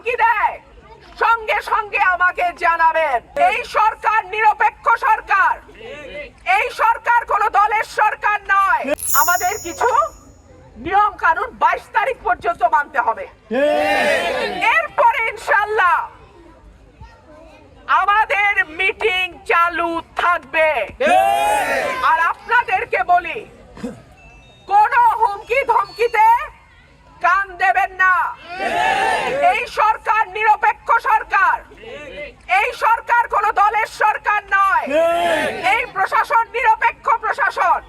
ধামকি দেয় সঙ্গে সঙ্গে আমাকে জানাবেন। এই সরকার নিরপেক্ষ সরকার, এই সরকার কোনো দলের সরকার নয়। আমাদের কিছু নিয়ম কানুন 22 তারিখ পর্যন্ত মানতে হবে। এরপরে ইনশাআল্লাহ আমাদের মিটিং চালু থাকবে। আর আপনাদেরকে বলি, কোনো হুমকি ধমকিতে কান দেবেন না। এই সরকার নিরপেক্ষ সরকার, এই সরকার কোনো দলের সরকার নয়। এই প্রশাসন নিরপেক্ষ প্রশাসন,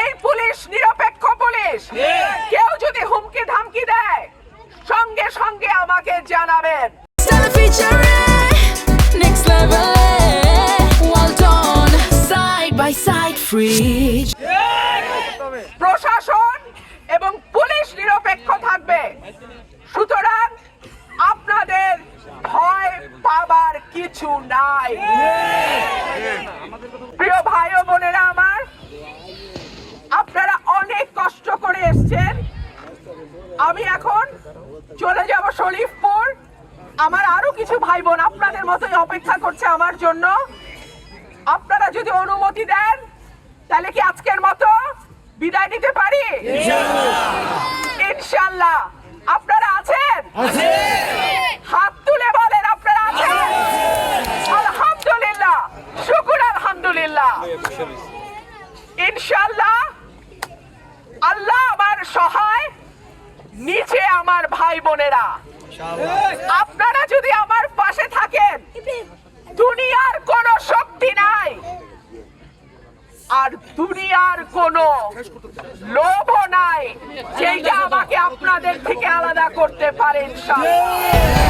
এই পুলিশ নিরপেক্ষ পুলিশ। কেউ যদি হুমকি ধামকি দেয় সঙ্গে সঙ্গে আমাকে জানাবেন। Next level, well done, side by side, fridge. প্রশাসন এবং পুলিশ নিরপেক্ষ থাকবে। সুতরাং আপনাদের ভয় পাবার কিছু নাই। প্রিয় ভাই ও বোনেরা আমার, আপনারা অনেক কষ্ট করে এসেছেন। আমি এখন চলে যাব শরীফপুর। আমার আরো কিছু ভাই বোন আপনাদের মতোই অপেক্ষা করছে আমার জন্য। আপনারা যদি অনুমতি দেন তাহলে কি আজকের মতো বিদায় নিতে পারি? ইনশাআল্লাহ। আপনারা আছেন? হাত তুলে বলেন আপনারা আছেন? আলহামদুলিল্লাহ, শুকর আলহামদুলিল্লাহ। ইনশাআল্লাহ আল্লাহ আমার সহায়, নিচে আমার ভাই বোনেরা। আপনারা যদি আমার পাশে থাকেন, দুনিয়ার কোনো শক্তি নাই আর দুনিয়ার কোনো লোভ নাই যেটা আমাকে আপনাদের থেকে আলাদা করতে পারে ইনশাআল্লাহ।